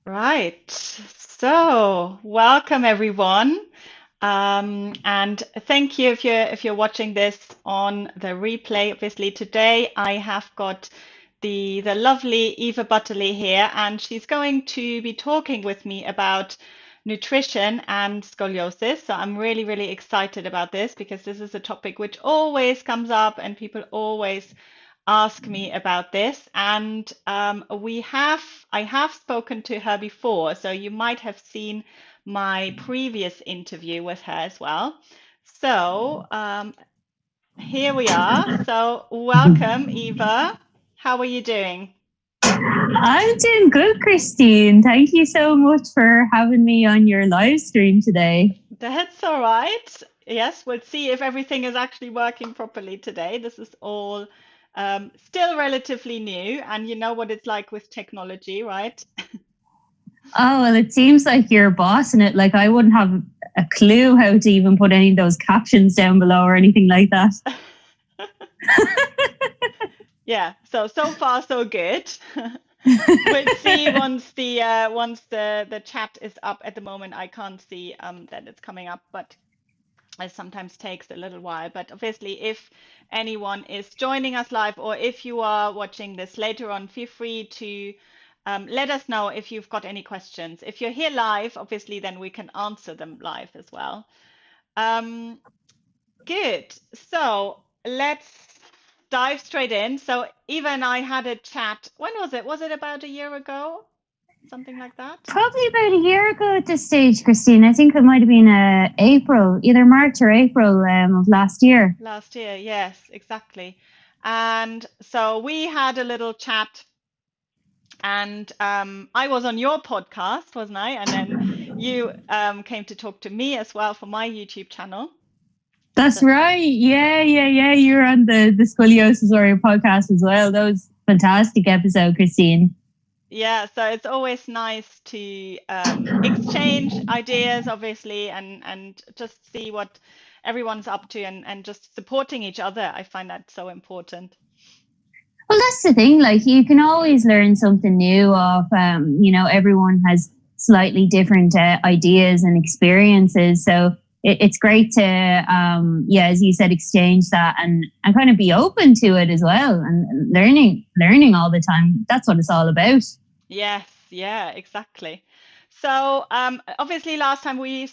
Right. So, welcome everyone. And thank you if you're watching this on the replay. Obviously, today I have got the lovely Eva Butterly here, and she's going to be talking with me about nutrition and scoliosis. So I'm really, really excited about this because this is a topic which always comes up and people always ask me about this. And I have spoken to her before, so you might have seen my previous interview with her as well. So here we are. So welcome, Eva. How are you doing? I'm doing good, Christine. Thank you so much for having me on your live stream today. That's all right. Yes, we'll see if everything is actually working properly today. This is all still relatively new, and you know what it's like with technology, right? Oh, well, it seems like you're bossing it. Like I wouldn't have a clue how to even put any of those captions down below or anything like that. Yeah, so far so good. We'll see once the chat is up. At the moment, I can't see that it's coming up, but it sometimes takes a little while. But obviously, if anyone is joining us live, or if you are watching this later on, feel free to let us know if you've got any questions. If you're here live, obviously, then we can answer them live as well. Good. So let's dive straight in. So Eva and I had a chat. When was it? Was it about a year ago? Something like that? Probably about a year ago at this stage, Christine. I think it might have been April, either March or April of last year. Last year, yes, exactly. And so we had a little chat, and I was on your podcast, wasn't I? And then you came to talk to me as well for my YouTube channel. That's right. Yeah. You're on the Scoliosis Warrior podcast as well. That was a fantastic episode, Christine. Yeah, so it's always nice to exchange ideas, obviously, and just see what everyone's up to and just supporting each other. I find that so important. Well, that's the thing. Like, you can always learn something new of, everyone has slightly different ideas and experiences. So it's great to, as you said, exchange that and kind of be open to it as well, and learning all the time. That's what it's all about. Yes, yeah, exactly. So obviously last time we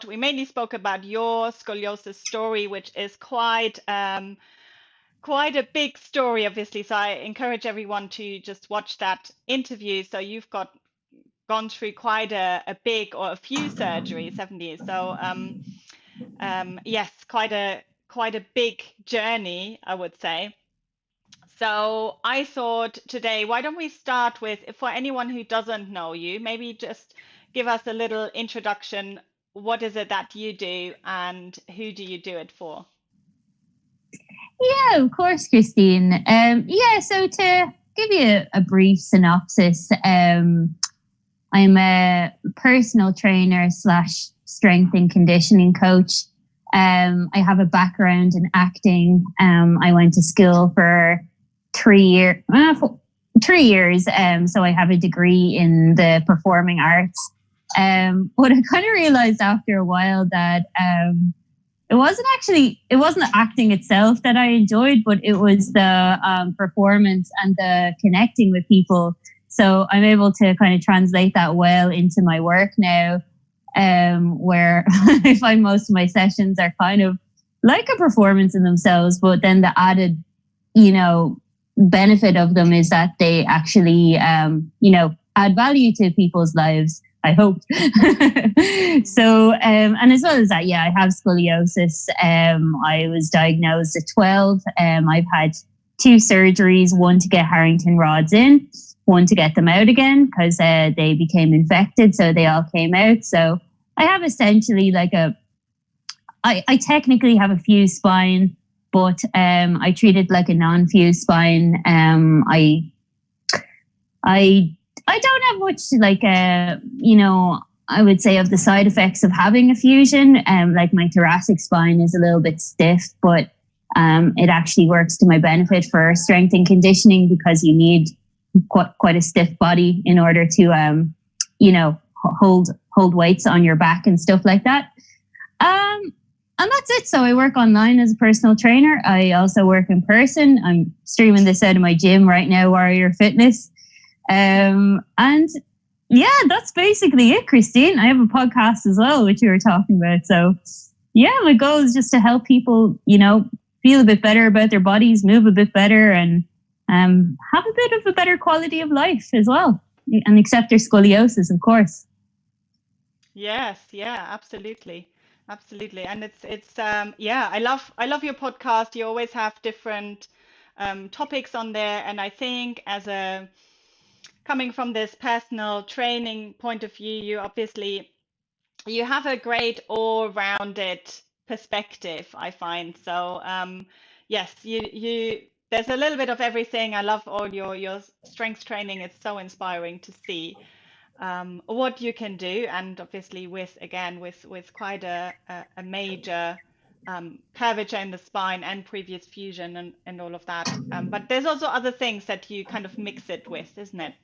mainly spoke about your scoliosis story, which is quite a big story, obviously. So I encourage everyone to just watch that interview. So you've gone through quite a big, or a few surgeries, haven't you? So yes, quite a big journey, I would say. So I thought today, why don't we start with, for anyone who doesn't know you, maybe just give us a little introduction. What is it that you do, and who do you do it for? Yeah, of course, Christine. So to give you a brief synopsis, I'm a personal trainer / strength and conditioning coach. I have a background in acting. I went to school for 3 years. 3 years. So I have a degree in the performing arts. But I kind of realized after a while that it wasn't acting itself that I enjoyed, but it was the performance and the connecting with people. So I'm able to kind of translate that well into my work now, where I find most of my sessions are kind of like a performance in themselves, but then the added, benefit of them is that they actually, add value to people's lives, I hope. So, and as well as that, I have scoliosis. I was diagnosed at 12. I've had 2 surgeries, one to get Harrington rods in, one to get them out again because they became infected. So they all came out. So I have essentially I technically have a fused spine, but I treat it like a non-fused spine. I don't have much I would say of the side effects of having a fusion. Like my thoracic spine is a little bit stiff, but it actually works to my benefit for strength and conditioning because you need quite a stiff body in order to, hold weights on your back and stuff like that. And that's it. So I work online as a personal trainer. I also work in person. I'm streaming this out of my gym right now, Warrior Fitness. And yeah, that's basically it, Christine. I have a podcast as well, which we were talking about. So yeah, my goal is just to help people, feel a bit better about their bodies, move a bit better, and have a bit of a better quality of life as well, and accept their scoliosis, of course. Yes, yeah, absolutely. Absolutely. And it's yeah, I love your podcast. You always have different topics on there. And I think coming from this personal training point of view, you have a great all-rounded perspective, I find. So yes, there's a little bit of everything. I love all your strength training. It's so inspiring to see what you can do, and obviously with quite a major curvature in the spine and previous fusion and all of that. But there's also other things that you kind of mix it with, isn't it?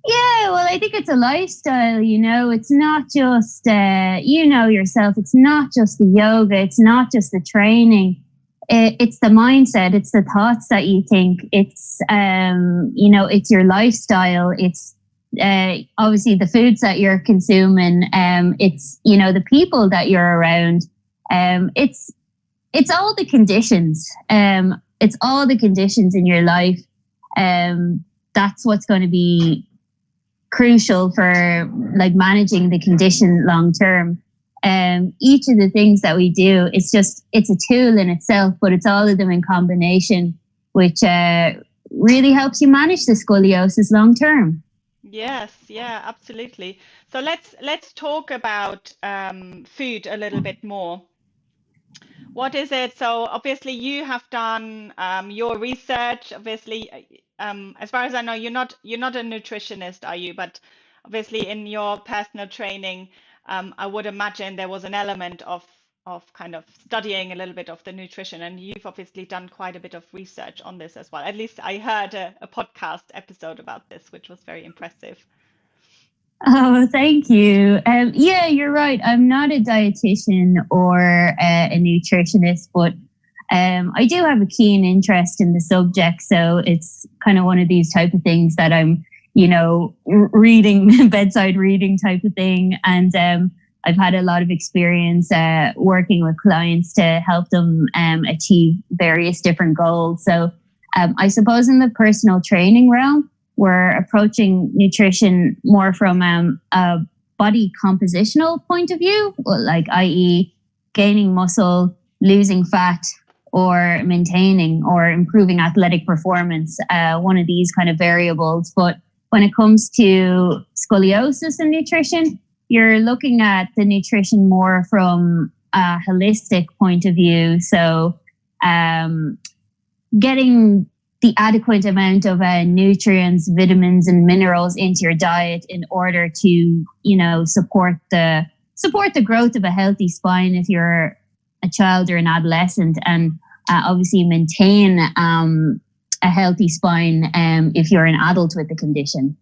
Yeah, well, I think it's a lifestyle, it's not just, yourself. It's not just the yoga. It's not just the training. It's the mindset. It's the thoughts that you think. It's, it's your lifestyle. It's obviously the foods that you're consuming. It's, the people that you're around. It's all the conditions. It's all the conditions in your life. That's what's going to be crucial for like managing the condition long term. Each of the things that we do, it's a tool in itself, but it's all of them in combination, which really helps you manage the scoliosis long term. Yes, yeah, absolutely. So let's talk about food a little bit more. What is it? So obviously you have done your research. Obviously, as far as I know, you're not a nutritionist, are you? But obviously in your personal training, I would imagine there was an element of kind of studying a little bit of the nutrition, and you've obviously done quite a bit of research on this as well. At least I heard a podcast episode about this, which was very impressive. Oh, thank you. Yeah, you're right. I'm not a dietitian or a nutritionist, but I do have a keen interest in the subject. So it's kind of one of these type of things that I'm, reading, bedside reading type of thing. And I've had a lot of experience working with clients to help them achieve various different goals. So I suppose in the personal training realm, we're approaching nutrition more from a body compositional point of view, like i.e. gaining muscle, losing fat, or maintaining or improving athletic performance, one of these kind of variables. But when it comes to scoliosis and nutrition, you're looking at the nutrition more from a holistic point of view. So getting the adequate amount of nutrients, vitamins, and minerals into your diet in order to, support the growth of a healthy spine if you're a child or an adolescent, and obviously maintain a healthy spine if you're an adult with the condition.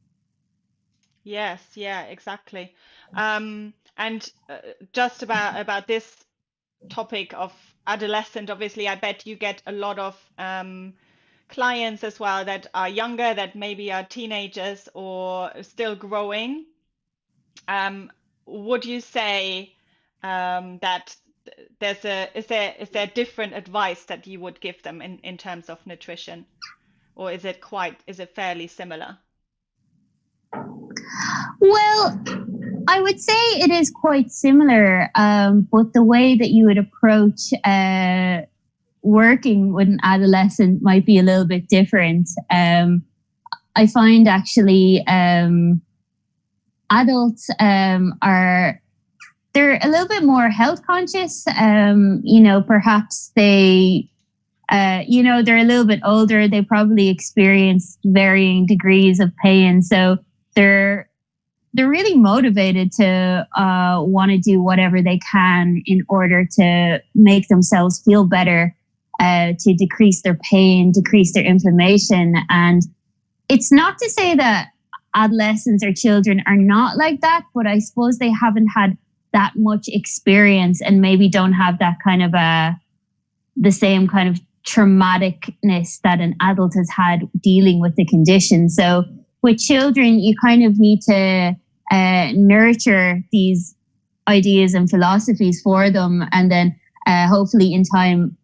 Yes, yeah, exactly. And just about this topic of adolescent, obviously, I bet you get a lot of clients as well that are younger, that maybe are teenagers or still growing. Would you say that is there different advice that you would give them in terms of nutrition, or is it fairly similar? Well, I would say it is quite similar, but the way that you would approach working with an adolescent might be a little bit different. I find actually adults they're a little bit more health conscious. Perhaps they're a little bit older. They probably experienced varying degrees of pain, so they're really motivated to want to do whatever they can in order to make themselves feel better, to decrease their pain, decrease their inflammation. And it's not to say that adolescents or children are not like that, but I suppose they haven't had that much experience and maybe don't have that kind of the same kind of traumaticness that an adult has had dealing with the condition. So with children, you kind of need to nurture these ideas and philosophies for them, and then hopefully in time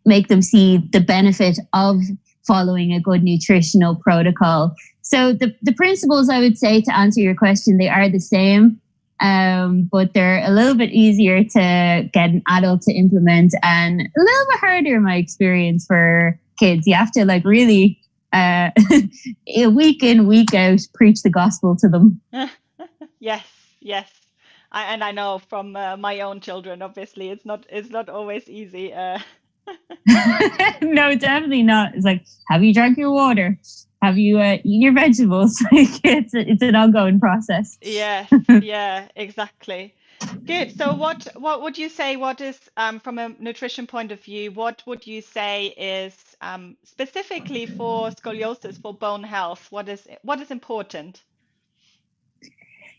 make them see the benefit of following a good nutritional protocol. So the principles, I would say, to answer your question, they are the same, but they're a little bit easier to get an adult to implement and a little bit harder, in my experience, for kids. You have to like really week in, week out, preach the gospel to them. Yes, yes. I know from my own children, obviously, it's not always easy. No, definitely not. It's like, have you drank your water? Have you eaten your vegetables? It's an ongoing process. Yes, yeah, exactly. Good. So what would you say, what is from a nutrition point of view, what would you say is specifically for scoliosis, for bone health, what is important?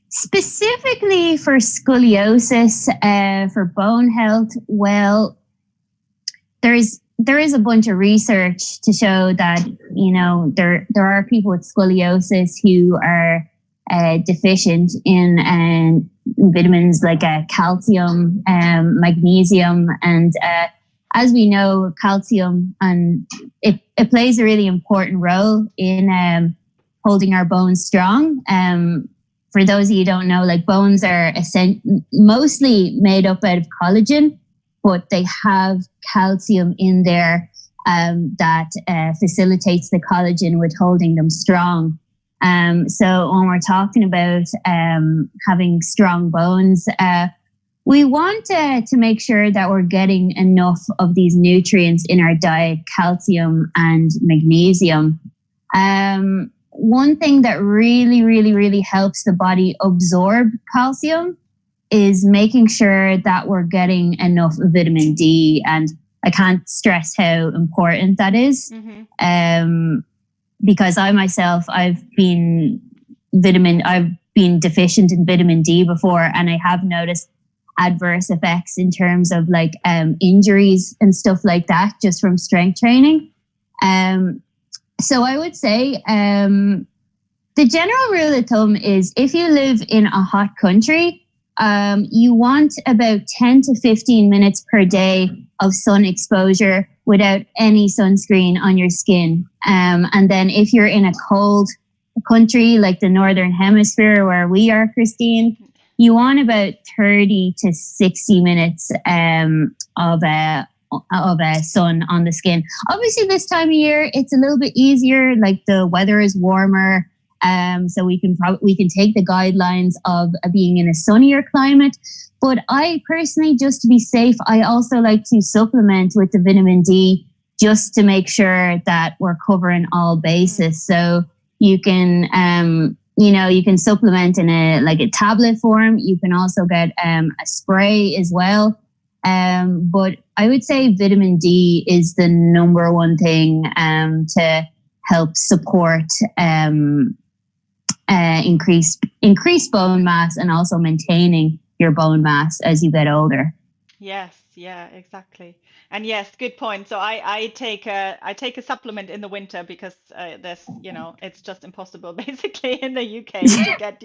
Specifically for scoliosis, for bone health, well, there is a bunch of research to show that, you know, there are people with scoliosis who are deficient in vitamins like calcium, magnesium, and as we know, calcium, and it plays a really important role in holding our bones strong. For those of you who don't know, like, bones are mostly made up out of collagen, but they have calcium in there that facilitates the collagen with holding them strong. So when we're talking about having strong bones, we want to make sure that we're getting enough of these nutrients in our diet, calcium and magnesium. One thing that really helps the body absorb calcium is making sure that we're getting enough vitamin D. And I can't stress how important that is. Mm-hmm. Because I myself, I've been deficient in vitamin D before, and I have noticed adverse effects in terms of like injuries and stuff like that just from strength training. So I would say the general rule of thumb is, if you live in a hot country, you want about 10 to 15 minutes per day of sun exposure without any sunscreen on your skin. And then if you're in a cold country like the Northern Hemisphere where we are, Christine, you want about 30 to 60 minutes of sun on the skin. Obviously, this time of year, it's a little bit easier, like the weather is warmer. So we can take the guidelines of being in a sunnier climate. But I personally, just to be safe, I also like to supplement with the vitamin D just to make sure that we're covering all bases. So you can, you can supplement in a tablet form. You can also get a spray as well. But I would say vitamin D is the number one thing to help support increased bone mass, and also maintaining your bone mass as you get older. Yes, yeah, exactly. And yes, good point. So I take a supplement in the winter because there's, it's just impossible basically in the UK to get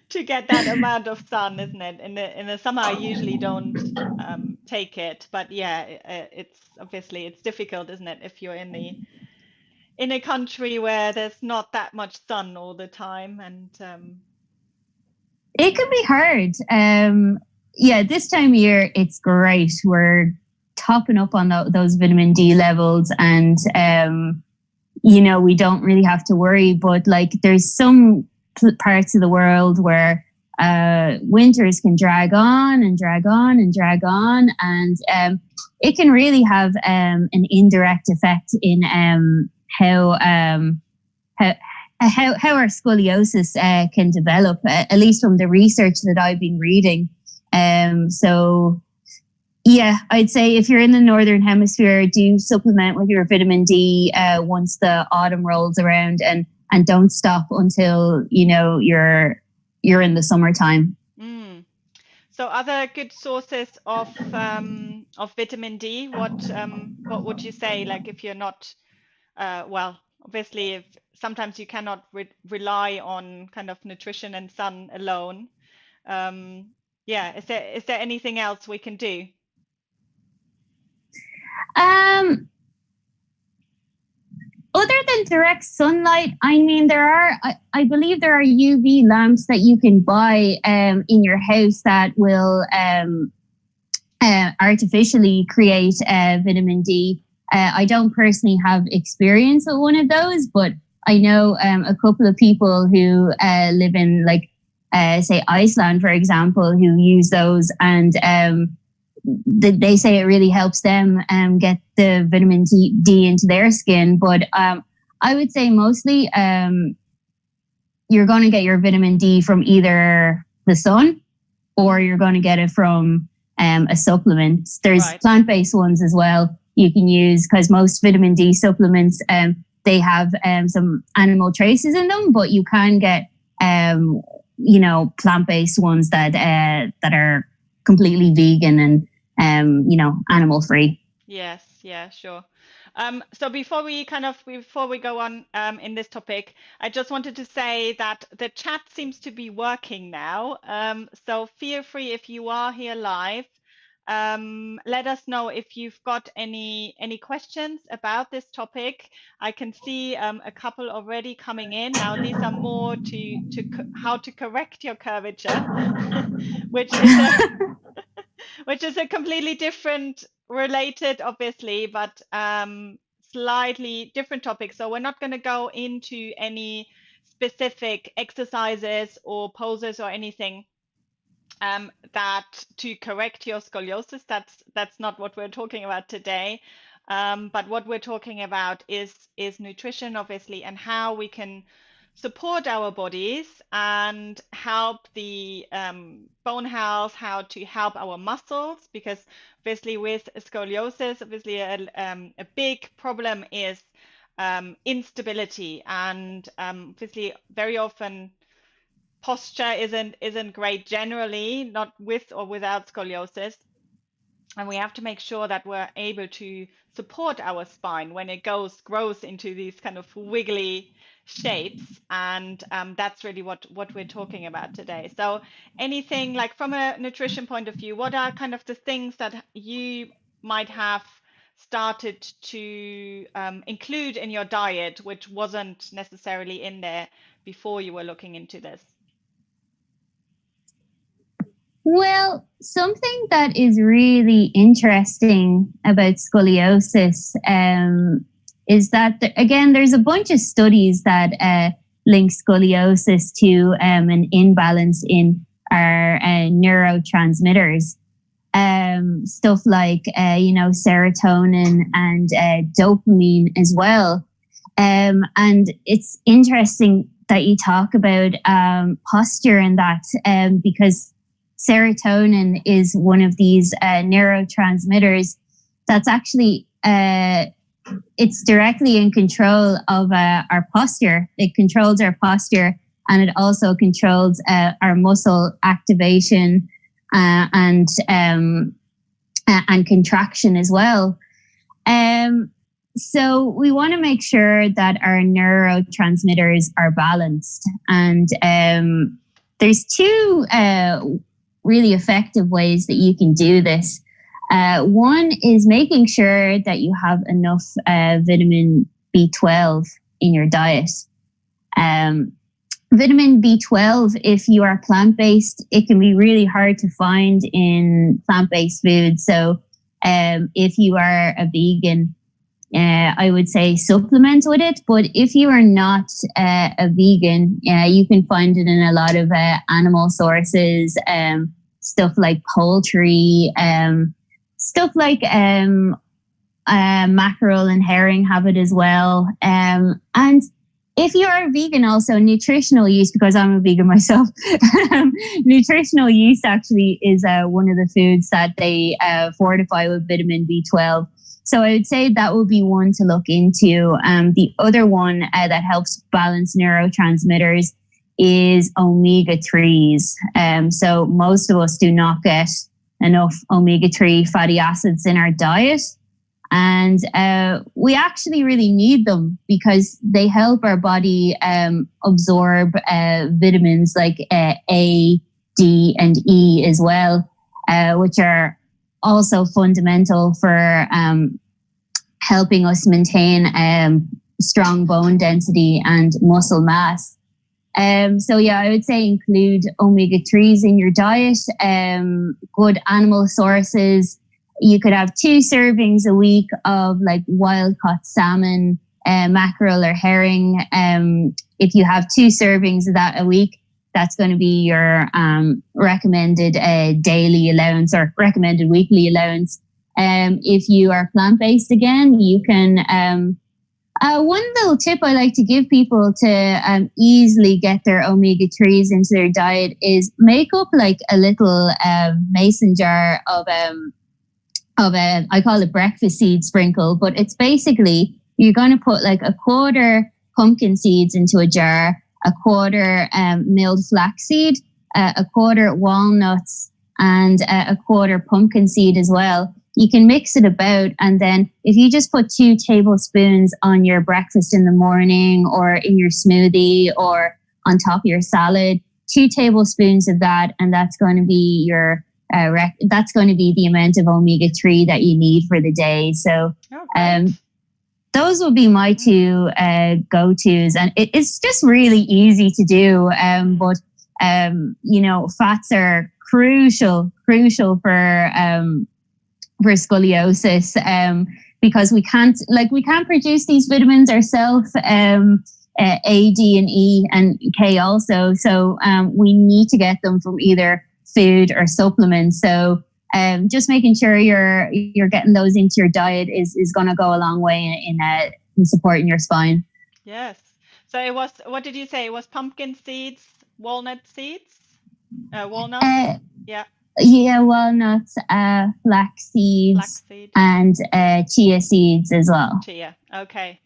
to get that amount of sun, isn't it? In the summer I usually don't take it, but yeah, it's difficult, isn't it, if you're in a country where there's not that much sun all the time, and it can be hard. This time of year it's great. We're topping up on those vitamin D levels, and we don't really have to worry. But like, there's some parts of the world where winters can drag on and drag on and drag on, and it can really have an indirect effect in how our scoliosis can develop, at least from the research that I've been reading. So Yeah, I'd say if you're in the Northern Hemisphere, do supplement with your vitamin D once the autumn rolls around, and don't stop until you're in the summertime. Mm. So other good sources of vitamin D, what would you say? Like if you're not well, obviously if sometimes you cannot rely on kind of nutrition and sun alone. Um, yeah, is there anything else we can do? Um, Other than direct sunlight, I mean, I believe there are UV lamps that you can buy in your house that will artificially create vitamin D. I don't personally have experience with one of those, but I know a couple of people who live in, like, say, Iceland, for example, who use those, and they say it really helps them get the vitamin D into their skin. But I would say mostly you're going to get your vitamin D from either the sun, or you're going to get it from a supplement. There's plant-based ones as well you can use, because most vitamin D supplements, they have some animal traces in them, but you can get plant-based ones that are completely vegan and animal free. Yes, yeah, sure. So before we go on in this topic, I just wanted to say that the chat seems to be working now. So feel free, if you are here live, let us know if you've got any questions about this topic. I can see a couple already coming in. Now these are more to how to correct your curvature, which is a completely different, related, obviously, but slightly different topic. So we're not going to go into any specific exercises or poses or anything that to correct your scoliosis. That's not what we're talking about today. But what we're talking about is nutrition, obviously, and how we can support our bodies and help the bone health, how to help our muscles, because obviously with scoliosis, obviously a big problem is instability, and obviously very often posture isn't great generally, not with or without scoliosis. And we have to make sure that we're able to support our spine when it grows into these kind of wiggly shapes. And that's really what we're talking about today. So anything like from a nutrition point of view, what are kind of the things that you might have started to include in your diet, which wasn't necessarily in there before you were looking into this? Well, something that is really interesting about scoliosis is that, again, there's a bunch of studies that link scoliosis to an imbalance in our neurotransmitters. Stuff like, serotonin and dopamine as well. And it's interesting that you talk about posture and that, because serotonin is one of these neurotransmitters that's actually it's directly in control of our posture. It controls our posture, and it also controls our muscle activation and contraction as well. So we want to make sure that our neurotransmitters are balanced, and there's two really effective ways that you can do this. One is making sure that you have enough vitamin B12 in your diet. Vitamin B12, if you are plant-based, it can be really hard to find in plant-based foods. So if you are a vegan, I would say supplement with it. But if you are not a vegan, you can find it in a lot of animal sources, stuff like poultry, stuff like mackerel and herring have it as well. And if you are a vegan, also nutritional yeast, because I'm a vegan myself, nutritional yeast actually is one of the foods that they fortify with vitamin B12. So I would say that would be one to look into. The other one that helps balance neurotransmitters is omega-3s. So most of us do not get enough omega-3 fatty acids in our diet. And we actually really need them because they help our body absorb vitamins like A, D, and E as well, which are also fundamental for helping us maintain strong bone density and muscle mass. So yeah, I would say include omega-3s in your diet, good animal sources. You could have 2 servings a week of like wild caught salmon, mackerel or herring. If you have 2 servings of that a week, that's going to be your recommended daily allowance or recommended weekly allowance. If you are plant-based again, you can... one little tip I like to give people to easily get their omega-3s into their diet is make up like a little mason jar of I call it breakfast seed sprinkle, but it's basically you're going to put like a quarter pumpkin seeds into a jar, a quarter milled flaxseed, a quarter walnuts, and a quarter pumpkin seed as well. You can mix it about, and then if you just put 2 tablespoons on your breakfast in the morning or in your smoothie or on top of your salad, 2 tablespoons of that, and that's going to be your that's going to be the amount of omega-3 that you need for the day. So those will be my 2 go-tos, and it's just really easy to do. But you know, fats are crucial for scoliosis, because we can't produce these vitamins ourselves, A, D, and E, and K also. So we need to get them from either food or supplements. So just making sure you're getting those into your diet is going to go a long way in supporting your spine. Yes. So it was, what did you say? It was pumpkin seeds, walnut seeds, walnuts? Yeah. Yeah, walnuts, flax seeds, and chia seeds as well. Chia. Okay.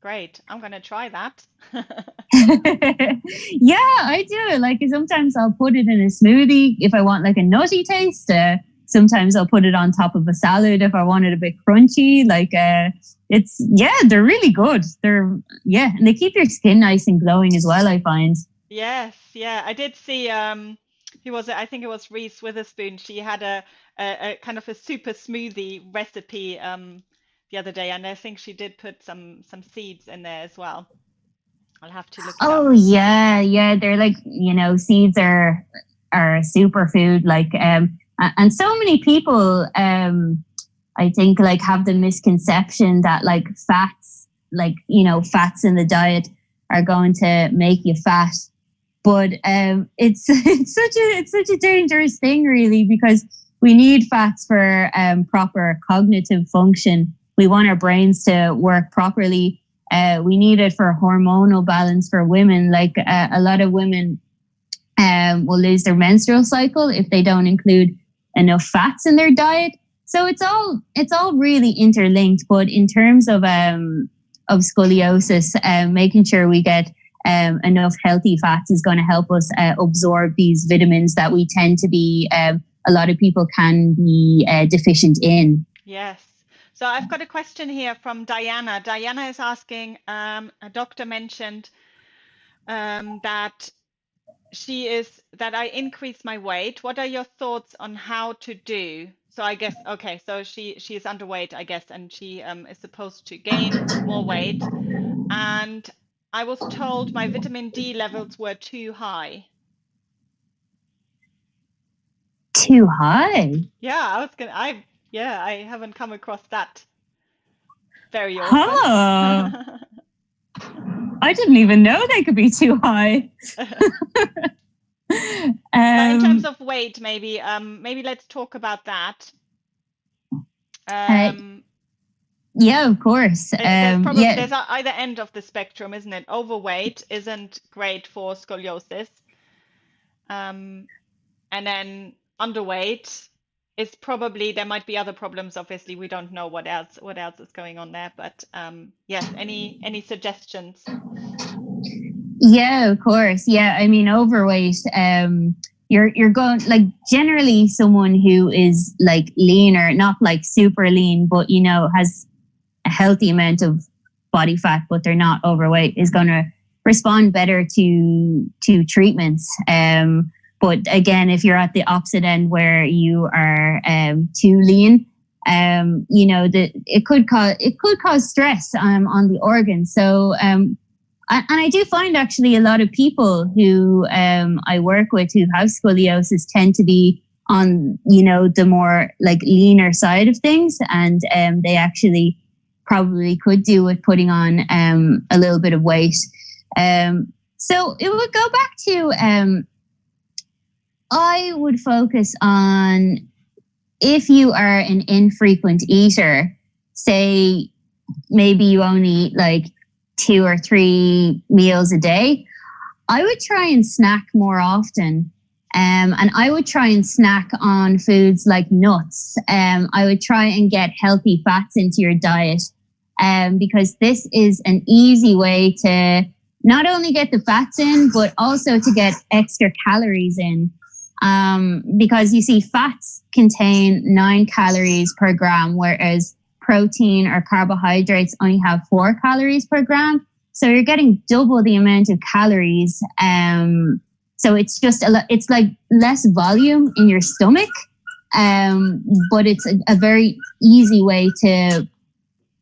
Great. I'm going to try that. Yeah, I do. Like sometimes I'll put it in a smoothie if I want like a nutty taste. Sometimes I'll put it on top of a salad if I want it a bit crunchy. Like they're really good. And they keep your skin nice and glowing as well, I find. Yes, yeah. I did see I think it was Reese Witherspoon. She had a kind of a super smoothie recipe the other day, and I think she did put some seeds in there as well. I'll have to look it up. Oh yeah. They're like, you know, seeds are a superfood. Like and so many people I think like have the misconception that like fats, like, you know, fats in the diet are going to make you fat. But it's such a dangerous thing, really, because we need fats for proper cognitive function. We want our brains to work properly. We need it for hormonal balance for women. Like a lot of women will lose their menstrual cycle if they don't include enough fats in their diet. So it's all really interlinked. But in terms of scoliosis, making sure we get enough healthy fats is going to help us absorb these vitamins that we tend to be, a lot of people can be deficient in. Yes. So I've got a question here from Diana. Diana is asking, a doctor mentioned that I increased my weight. What are your thoughts on how to do? So I guess, okay, so she is underweight, I guess, and she is supposed to gain more weight. And I was told my vitamin D levels were too high. Too high? Yeah, I haven't come across that very often. Huh. I didn't even know they could be too high. In terms of weight, maybe let's talk about that. Yeah, of course. There's either end of the spectrum, isn't it? Overweight isn't great for scoliosis. And then underweight is probably, there might be other problems. Obviously, we don't know what else is going on there. But yes, any suggestions? Yeah, of course. Yeah, I mean, overweight. You're going, like, generally someone who is like leaner, not like super lean, but has a healthy amount of body fat, but they're not overweight, is going to respond better to treatments. But again, if you're at the opposite end where you are too lean, it could cause stress on the organs. So and I do find actually a lot of people who I work with who have scoliosis tend to be on, the more like leaner side of things. And they actually probably could do with putting on a little bit of weight. So it would go back to, I would focus on, if you are an infrequent eater, say maybe you only eat like 2 or 3 meals a day, I would try and snack more often. And I would try and snack on foods like nuts. I would try and get healthy fats into your diet, because this is an easy way to not only get the fats in, but also to get extra calories in. Because you see, fats contain 9 calories per gram, whereas protein or carbohydrates only have 4 calories per gram. So you're getting double the amount of calories. So it's just it's like less volume in your stomach, but it's a very easy way to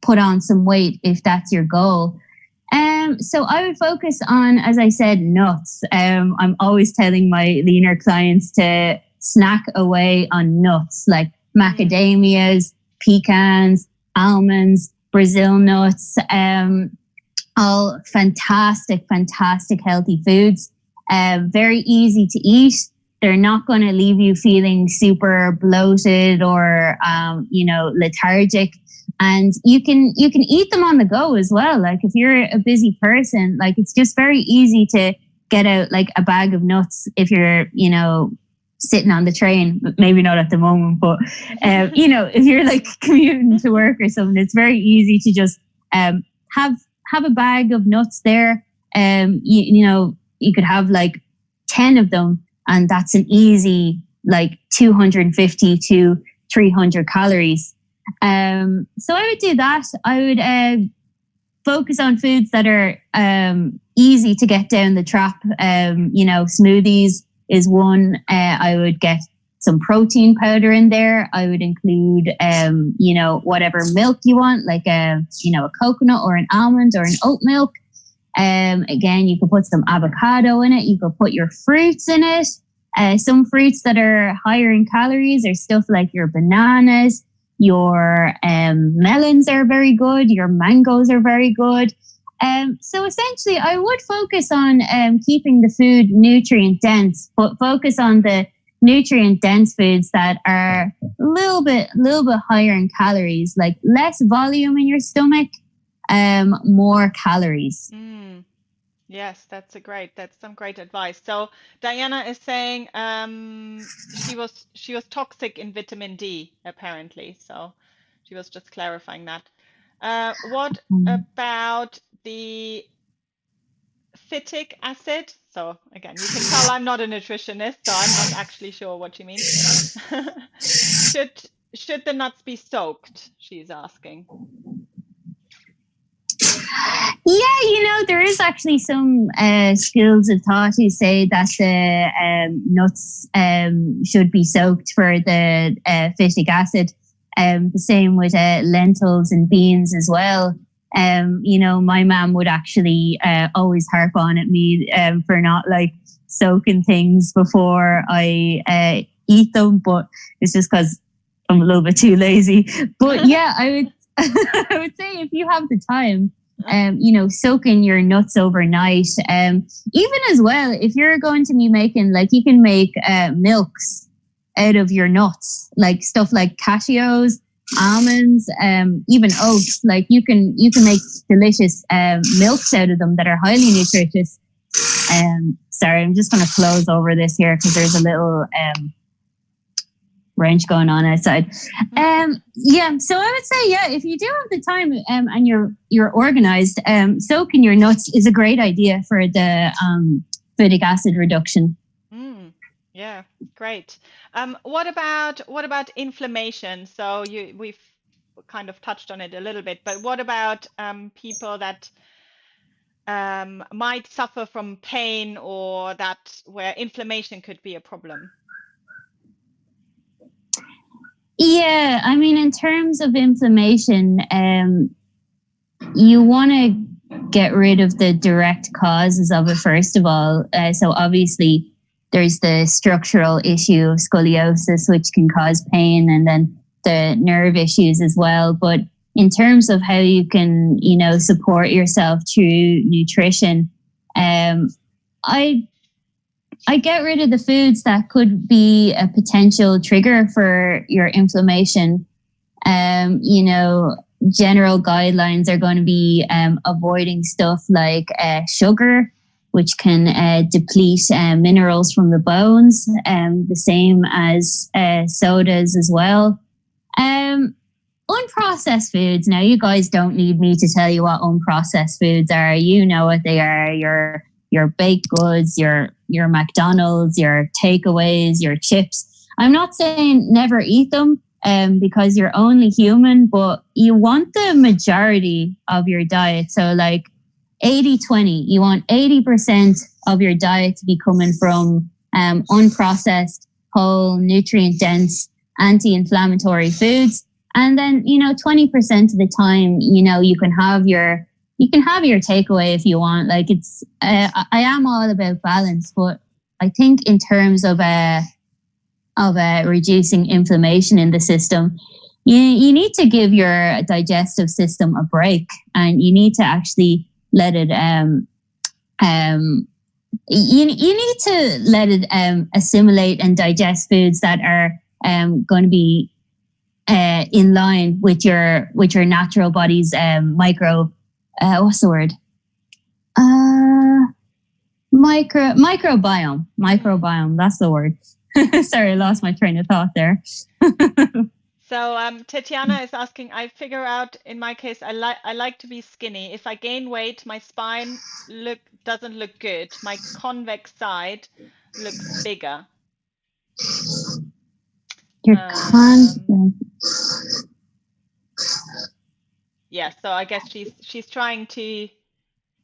put on some weight if that's your goal. So I would focus on, as I said, nuts. I'm always telling my leaner clients to snack away on nuts like macadamias, pecans, almonds, Brazil nuts, all fantastic healthy foods. Very easy to eat. They're not going to leave you feeling super bloated or, lethargic. And you can eat them on the go as well. Like if you're a busy person, like it's just very easy to get out like a bag of nuts if you're, sitting on the train. Maybe not at the moment, but if you're like commuting to work or something, it's very easy to just have a bag of nuts there. You could have like 10 of them, and that's an easy like 250 to 300 calories. So I would do that. I would focus on foods that are easy to get down the trap. Smoothies is one. I would get some protein powder in there. I would include, whatever milk you want, like a coconut or an almond or an oat milk. Again, you could put some avocado in it. You could put your fruits in it. Some fruits that are higher in calories are stuff like your bananas. Your melons are very good. Your mangoes are very good. So essentially, I would focus on keeping the food nutrient dense, but focus on the nutrient dense foods that are a little bit higher in calories, like less volume in your stomach, more calories. Yes, that's some great advice. So Diana is saying she was toxic in vitamin D apparently. So she was just clarifying that. What about the phytic acid? So again, you can tell I'm not a nutritionist, so I'm not actually sure what she means. Should the nuts be soaked? She's asking. Yeah, there is actually some schools of thought who say that the nuts should be soaked for the phytic acid. The same with lentils and beans as well. My mom would actually always harp on at me for not like soaking things before I eat them, but it's just because I'm a little bit too lazy. But yeah, I would I would say if you have the time, soaking your nuts overnight. Even as well, if you're going to be making, like, you can make milks out of your nuts, like stuff like cashews, almonds, even oats. Like you can make delicious milks out of them that are highly nutritious. Sorry, I'm just going to close over this here because there's a little wrench going on outside. Yeah, so I would say, yeah, if you do have the time and you're organized, soaking your nuts is a great idea for the phytic acid reduction. Yeah, great. What about inflammation? So we've kind of touched on it a little bit, but what about people that might suffer from pain, or that where inflammation could be a problem? Yeah, I mean, in terms of inflammation, you want to get rid of the direct causes of it first of all. So obviously, there's the structural issue of scoliosis, which can cause pain, and then the nerve issues as well. But in terms of how you can, support yourself through nutrition, I get rid of the foods that could be a potential trigger for your inflammation. General guidelines are going to be avoiding stuff like sugar, which can deplete minerals from the bones, the same as sodas as well. Unprocessed foods. Now, you guys don't need me to tell you what unprocessed foods are. You know what they are. Your baked goods, your McDonald's, your takeaways, your chips. I'm not saying never eat them because you're only human, but you want the majority of your diet. So like 80-20, you want 80% of your diet to be coming from unprocessed, whole, nutrient-dense, anti-inflammatory foods. And then, 20% of the time, you can have your takeaway if you want. Like I am all about balance, but I think in terms of reducing inflammation in the system, you need to give your digestive system a break, and you need to actually let it you need to let it assimilate and digest foods that are going to be in line with your natural body's microbiome. That's the word. Sorry, I lost my train of thought there. So Tatiana is asking, I figure out in my case, I like to be skinny. If I gain weight, my spine doesn't look good. My convex side looks bigger. Yeah, so I guess she's trying to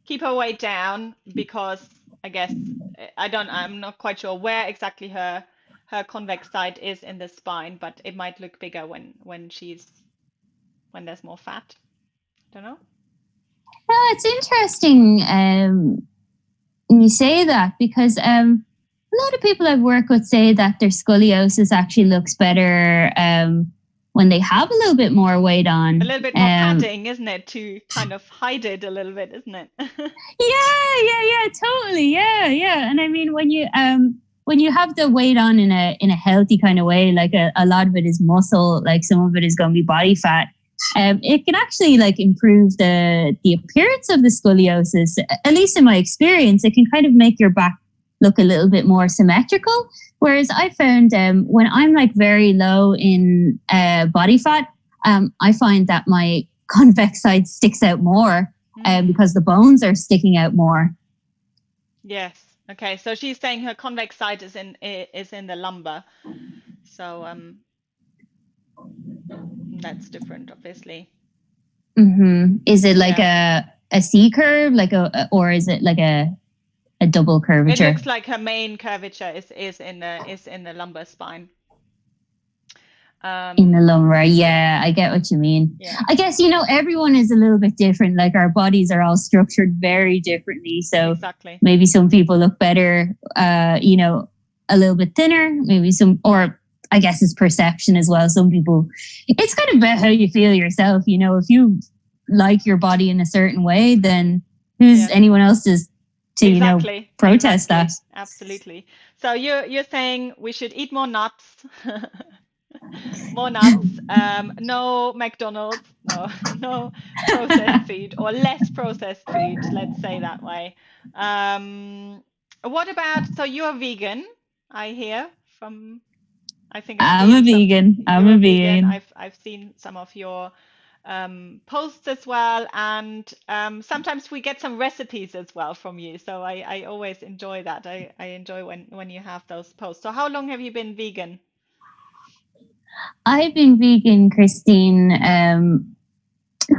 keep her weight down because I guess I'm not quite sure where exactly her convex side is in the spine, but it might look bigger when there's more fat. Don't know. Oh, it's interesting when you say that, because a lot of people I've worked with say that their scoliosis actually looks better when they have a little bit more weight on. A little bit more padding, isn't it, to kind of hide it a little bit, isn't it? Yeah, totally. Yeah. And I mean, when you have the weight on in a healthy kind of way, like a lot of it is muscle, like some of it is going to be body fat. It can actually like improve the appearance of the scoliosis. At least in my experience, it can kind of make your back look a little bit more symmetrical. Whereas I found when I'm like very low in body fat, I find that my convex side sticks out more because the bones are sticking out more. Yes. Okay. So she's saying her convex side is in the lumbar. So that's different, obviously. Mm-hmm. Is it like a C curve, or is it like a double curvature? It looks like her main curvature is in the lumbar spine. In the lumbar, yeah, I get what you mean. Yeah. I guess everyone is a little bit different. Like our bodies are all structured very differently, so exactly. Maybe some people look better, a little bit thinner. Maybe or I guess it's perception as well. Some people, it's kind of about how you feel yourself. If you like your body in a certain way, then who's anyone else to protest that? Absolutely. So you're saying we should eat more nuts. More nuts, no McDonald's, no, no processed food or less processed food, let's say that way. What about, so you're vegan, I hear from, I think I've I'm a seen some, vegan. I'm you're a a vegan. vegan. I've seen some of your posts as well, and sometimes we get some recipes as well from you. So I always enjoy that. I enjoy when you have those posts. So how long have you been vegan? I've been vegan, Christine,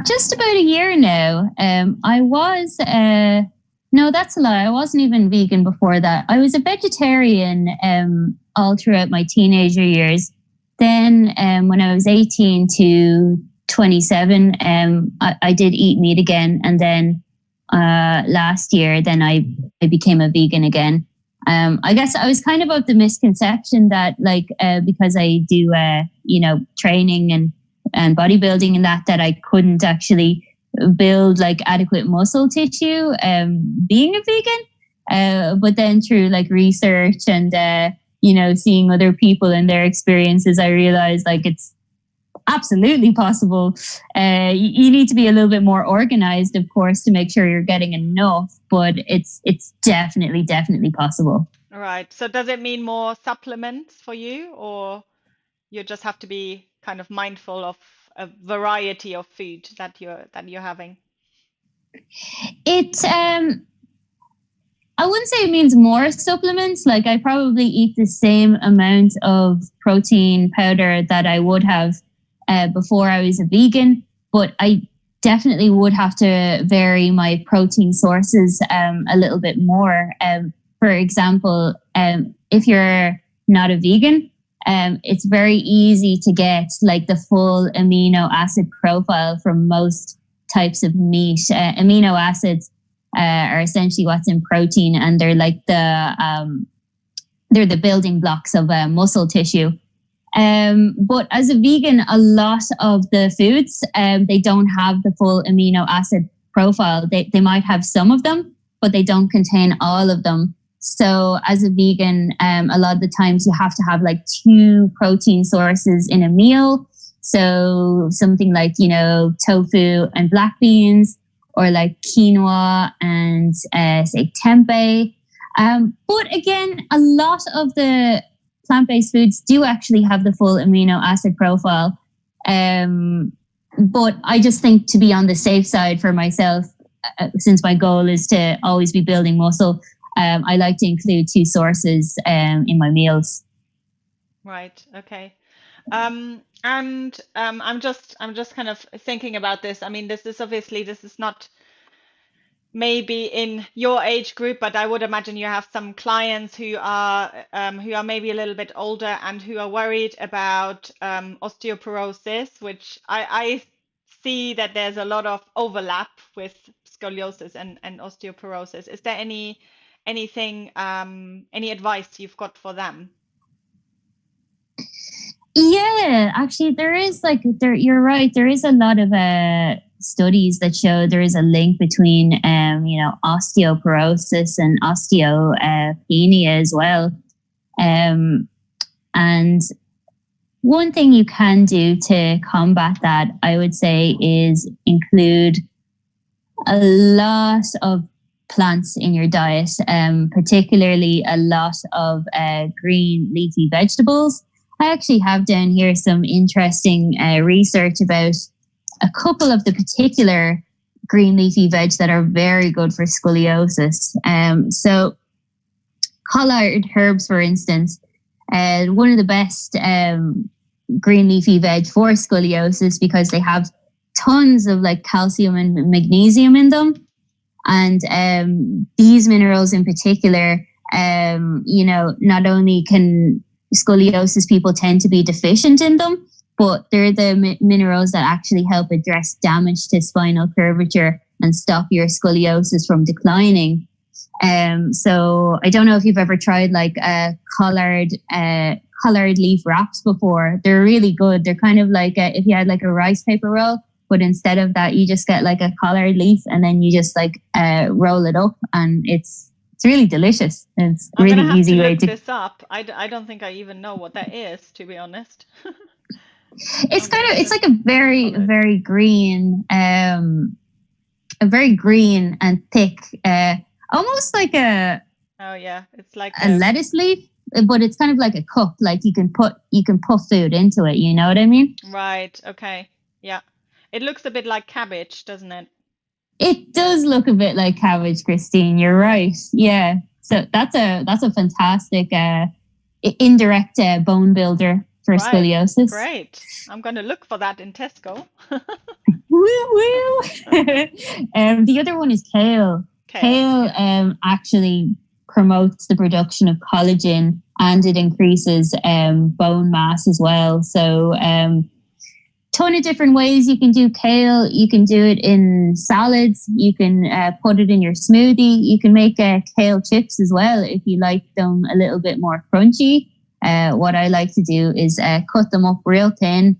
just about a year now. I was, no, that's a lie. I wasn't even vegan before that. I was a vegetarian all throughout my teenager years. Then, when I was 18 to 27, I did eat meat again. And then last year, then I became a vegan again. I guess I was kind of the misconception that, like, because I do, training and bodybuilding and that I couldn't actually build like adequate muscle tissue being a vegan. But then through like research and, seeing other people and their experiences, I realized like it's absolutely possible. You need to be a little bit more organized, of course, to make sure you're getting enough, but it's definitely possible. All right. So does it mean more supplements for you, or you just have to be kind of mindful of a variety of food that you're having? It I wouldn't say it means more supplements. Like I probably eat the same amount of protein powder that I would have before I was a vegan, but I definitely would have to vary my protein sources a little bit more. For example, if you're not a vegan, it's very easy to get like the full amino acid profile from most types of meat. Amino acids are essentially what's in protein, and they're like they're the building blocks of muscle tissue. But as a vegan, a lot of the foods they don't have the full amino acid profile. They might have some of them, but they don't contain all of them. So as a vegan, a lot of the times you have to have like 2 protein sources in a meal. So something like, tofu and black beans, or like quinoa and say tempeh. But again, a lot of the plant-based foods do actually have the full amino acid profile. But I just think to be on the safe side for myself, since my goal is to always be building muscle, I like to include 2 sources in my meals. Right. Okay. And I'm just kind of thinking about this. I mean, this is not maybe in your age group, but I would imagine you have some clients who are maybe a little bit older and who are worried about osteoporosis, which I see that there's a lot of overlap with scoliosis and osteoporosis. Is there anything any advice you've got for them? Yeah, actually, you're right. There is a lot of studies that show there is a link between, osteoporosis and osteopenia as well. And one thing you can do to combat that, I would say, is include a lot of plants in your diet, particularly a lot of green leafy vegetables. I actually have down here some interesting research about a couple of the particular green leafy veg that are very good for scoliosis. So collard herbs, for instance, one of the best green leafy veg for scoliosis, because they have tons of like calcium and magnesium in them. And these minerals in particular, not only can scoliosis people tend to be deficient in them, but they're the minerals that actually help address damage to spinal curvature and stop your scoliosis from declining. So I don't know if you've ever tried like collard leaf wraps before. They're really good. They're kind of like if you had like a rice paper roll, but instead of that, you just get like a collard leaf and then you just like roll it up, and it's really delicious. It's I'm really gonna have easy to way look to. this up. I don't think I even know what that is, to be honest. It's kind of, it's like a very green, a very green and thick, almost like a, oh yeah, it's like a lettuce leaf, but it's kind of like a cup. Like you can put food into it. You know what I mean? right. Okay. Yeah. It looks a bit like cabbage, doesn't it? It does look a bit like cabbage, Christine. You're right. Yeah. So that's a fantastic indirect bone builder for Right. scoliosis. Great. I'm going to look for that in Tesco. Woo woo. The other one is kale. Kale actually promotes the production of collagen, and it increases bone mass as well. So ton of different ways you can do kale. You can do it in salads. You can put it in your smoothie. You can make kale chips as well if you like them a little bit more crunchy. What I like to do is cut them up real thin.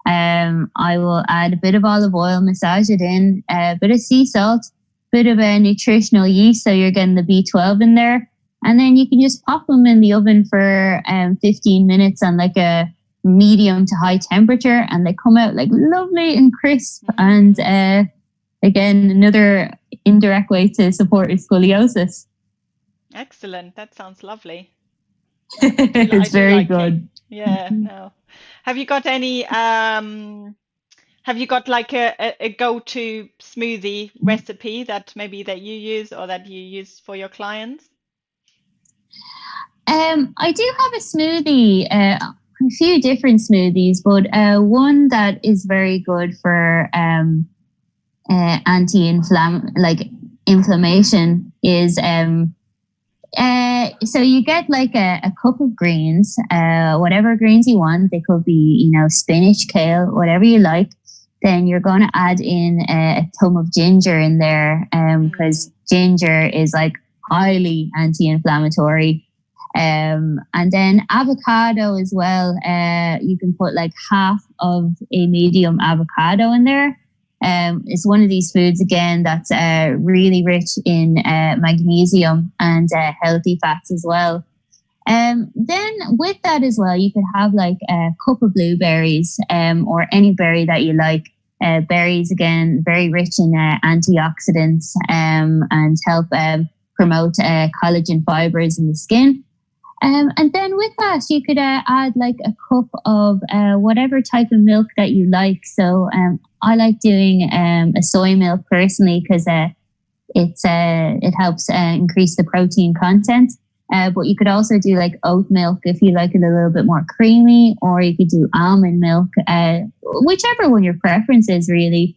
I will add a bit of olive oil, massage it in, a bit of sea salt, bit of a nutritional yeast, so you're getting the B12 in there. And then you can just pop them in the oven for 15 minutes on like a medium to high temperature, and they come out like lovely and crisp. And again, another indirect way to support scoliosis. Excellent. That sounds lovely. It's very like good. Yeah. No. Have you got any? Have you got like a go-to smoothie recipe that maybe that you use or that you use for your clients? I do have a smoothie. A few different smoothies, but one that is very good for inflammation is so you get like a cup of greens, whatever greens you want. They could be, spinach, kale, whatever you like. Then you're going to add in a thumb of ginger in there, because ginger is like highly anti-inflammatory. And then avocado as well. You can put like half of a medium avocado in there. It's one of these foods, again, that's really rich in magnesium and healthy fats as well. Then with that as well, you could have like a cup of blueberries, or any berry that you like. Berries, again, very rich in antioxidants, and help promote collagen fibers in the skin. And then with that, you could add like a cup of whatever type of milk that you like. So I like doing a soy milk personally, because it helps increase the protein content. But you could also do like oat milk if you like it a little bit more creamy, or you could do almond milk, whichever one your preference is really.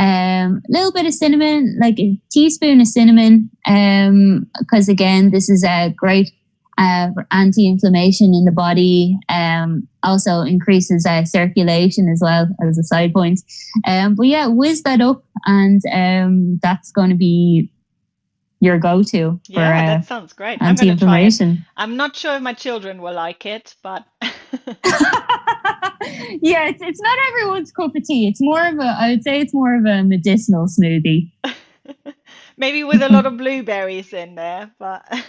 A little bit of cinnamon, like a teaspoon of cinnamon, because again, this is a great for anti-inflammation in the body. Also increases circulation as well, as a side point. But yeah, whiz that up, and that's going to be your go-to for that sounds great. anti-inflammation. I'm gonna try it. I'm not sure if my children will like it, but yeah, it's not everyone's cup of tea. It's more of I would say it's more of a medicinal smoothie. Maybe with a lot of blueberries in there, but a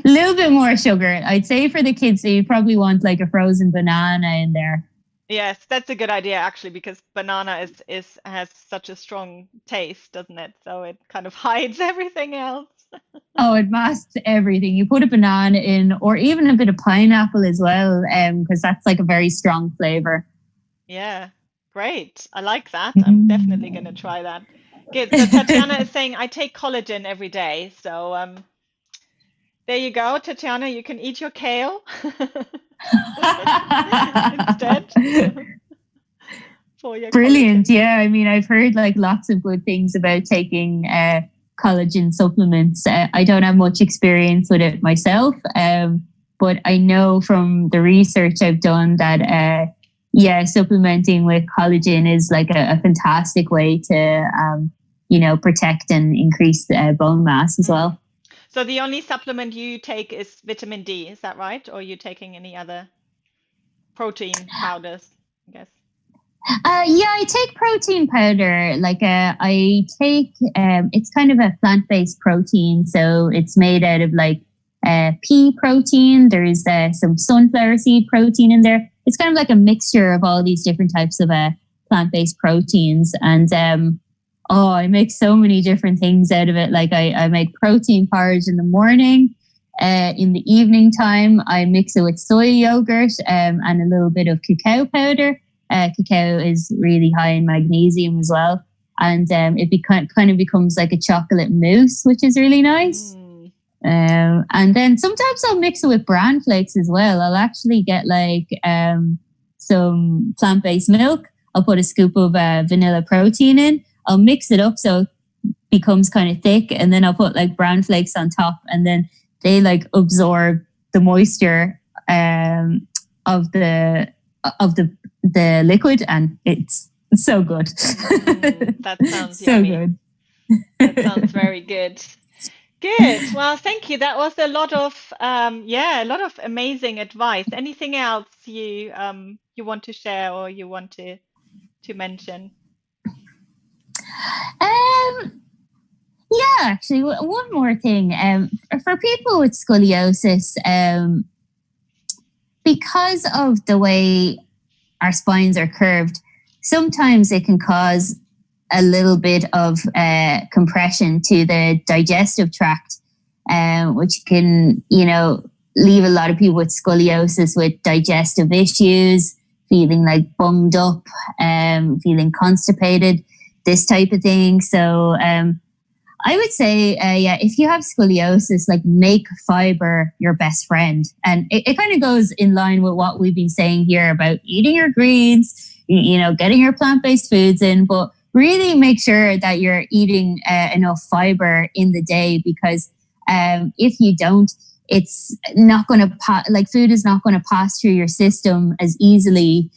little bit more sugar. I'd say for the kids, you probably want like a frozen banana in there. Yes, that's a good idea actually, because banana has such a strong taste, doesn't it? So it kind of hides everything else. Oh, it masks everything. You put a banana in, or even a bit of pineapple as well, because that's like a very strong flavor. Yeah, great. I like that. I'm definitely going to try that. Good. So Tatiana is saying, I take collagen every day. So there you go, Tatiana. You can eat your kale instead. For your Brilliant. collagen. Yeah, I mean, I've heard like lots of good things about taking collagen supplements. I don't have much experience with it myself, but I know from the research I've done that supplementing with collagen is like a fantastic way to protect and increase bone mass as well. So the only supplement you take is vitamin D, is that right? Or are you taking any other protein powders, I guess? Yeah, I take protein powder. Like I take, it's kind of a plant-based protein. So it's made out of like pea protein. There's some sunflower seed protein in there. It's kind of like a mixture of all these different types of plant-based proteins. And I make so many different things out of it. Like I make protein porridge in the morning. In the evening time, I mix it with soy yogurt and a little bit of cacao powder. Cacao is really high in magnesium as well. And it kind of becomes like a chocolate mousse, which is really nice. And then sometimes I'll mix it with bran flakes as well. I'll actually get like some plant-based milk. I'll put a scoop of vanilla protein in. I'll mix it up so it becomes kind of thick. And then I'll put like bran flakes on top. And then they like absorb the moisture of the liquid, and it's so good. That sounds so yummy. good. That sounds very good. Good. Well, thank you. That was a lot of amazing advice. Anything else you want to share or you want to mention? Yeah, actually, one more thing. For people with scoliosis, because of the way our spines are curved, sometimes it can cause a little bit of compression to the digestive tract, which can, leave a lot of people with scoliosis with digestive issues, feeling like bunged up, feeling constipated, this type of thing. So I would say, if you have scoliosis, like make fiber your best friend. And it kind of goes in line with what we've been saying here about eating your greens, getting your plant-based foods in, but really make sure that you're eating enough fiber in the day, because if you don't, it's not going to food is not going to pass through your system as easily.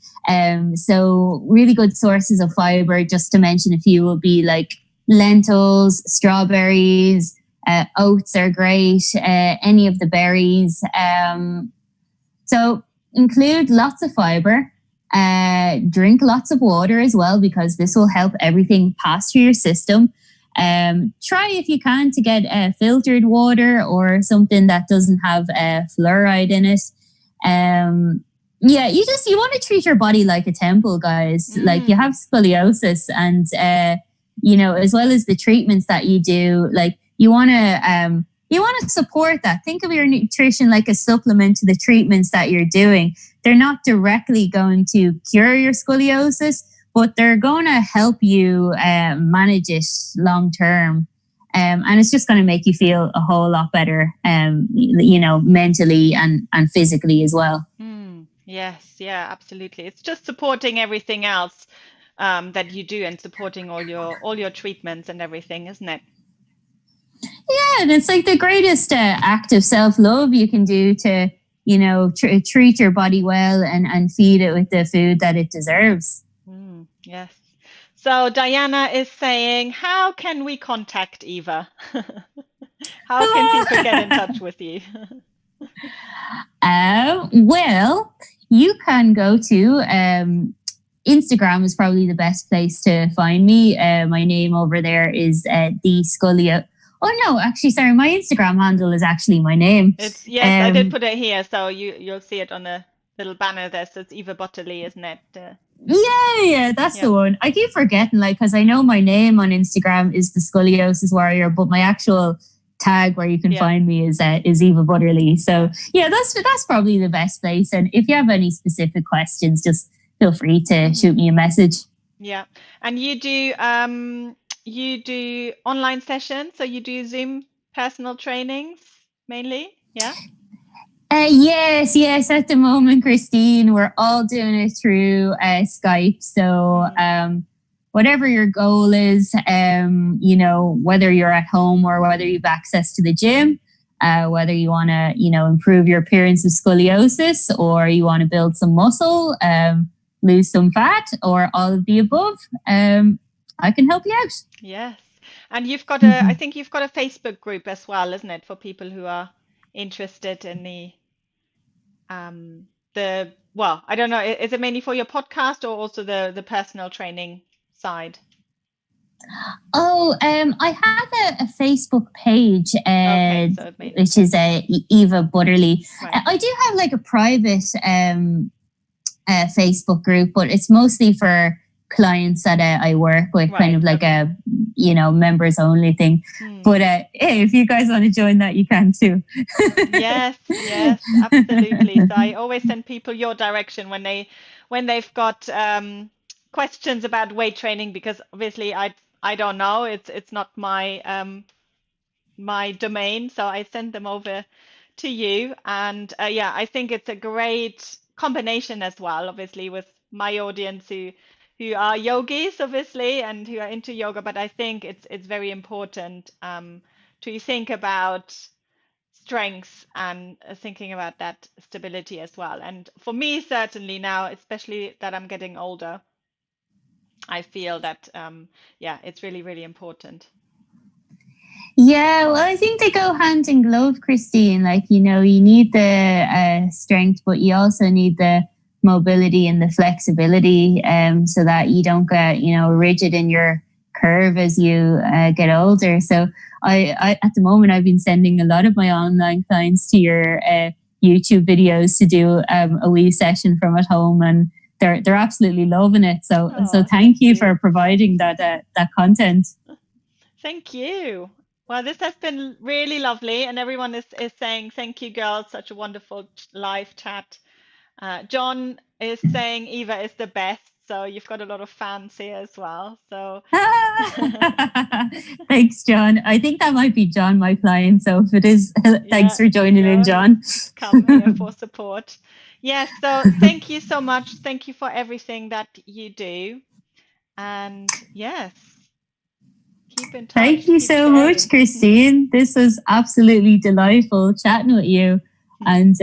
So really good sources of fiber, just to mention a few, will be like lentils, strawberries, oats are great, any of the berries. So include lots of fiber, drink lots of water as well, because this will help everything pass through your system. Try if you can to get filtered water or something that doesn't have fluoride in it. You want to treat your body like a temple, guys. Like, you have scoliosis, and as well as the treatments that you do, like you want to support that. Think of your nutrition like a supplement to the treatments that you're doing. They're not directly going to cure your scoliosis, but they're going to help you manage it long term. And it's just going to make you feel a whole lot better, mentally and physically as well. Yes, yeah, absolutely. It's just supporting everything else that you do, and supporting all your treatments and everything, isn't it? Yeah, and it's like the greatest act of self-love you can do to, treat your body well and feed it with the food that it deserves. Yes. So Diana is saying, how can we contact Eva? How can people get in touch with you? Well, you can go to Instagram is probably the best place to find me. My name over there is the Scolio. Oh no, actually, sorry, my Instagram handle is actually my name. I did put it here, so you'll see it on the little banner there. So it's Eva Butterly, isn't it? Yeah, that's the one. I keep forgetting, because I know my name on Instagram is the Scoliosis Warrior, but my actual tag where you can find me is Eva Butterly. So yeah, that's probably the best place. And if you have any specific questions, just feel free to shoot me a message. Yeah, and you do online sessions, so you do Zoom personal trainings mainly, yeah? Yes. At the moment, Christine, we're all doing it through Skype. So whatever your goal is, whether you're at home or whether you've access to the gym, whether you want to, improve your appearance of scoliosis, or you want to build some muscle, lose some fat, or all of the above, I can help you out. Yes. And you've got I think you've got a Facebook group as well, isn't it, for people who are interested in I don't know, is it mainly for your podcast or also the personal training side? Oh, I have a Facebook page, Okay, so which is Eva Butterly. right. I do have like a private Facebook group, but it's mostly for clients that I work with, Right, kind of like a members only thing. But hey, if you guys want to join that, you can too. Yes, absolutely. So I always send people your direction when they've got questions about weight training, because obviously I don't know. It's not my my domain, so I send them over to you. And yeah, I think it's a great combination as well, obviously, with my audience who are yogis, obviously, and who are into yoga. But I think it's very important to think about strengths and thinking about that stability as well. And for me, certainly now, especially that I'm getting older, I feel that yeah, it's really, really important. Yeah, well, I think they go hand in glove, Christine. Like, you need the strength, but you also need the mobility and the flexibility, so that you don't get, rigid in your curve as you get older. So I at the moment, I've been sending a lot of my online clients to your YouTube videos to do a wee session from at home, and they're absolutely loving it. So thank you for providing that content. Thank you. Well, this has been really lovely, and everyone is saying thank you, girls. Such a wonderful live chat. John is saying Eva is the best, so you've got a lot of fans here as well. So thanks, John. I think that might be John, my client. So if it is, thanks for joining in, John. Come here for support. Yes, so thank you so much. Thank you for everything that you do. And yes, keep in touch. Thank you so much, Christine. This was absolutely delightful chatting with you. And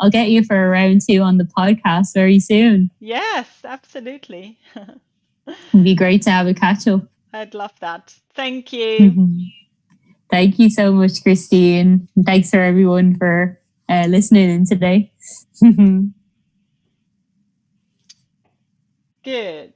I'll get you for a round 2 on the podcast very soon. Yes, absolutely. It'd be great to have a catch up. I'd love that. Thank you. Thank you so much, Christine. And thanks for everyone for listening in today. Good.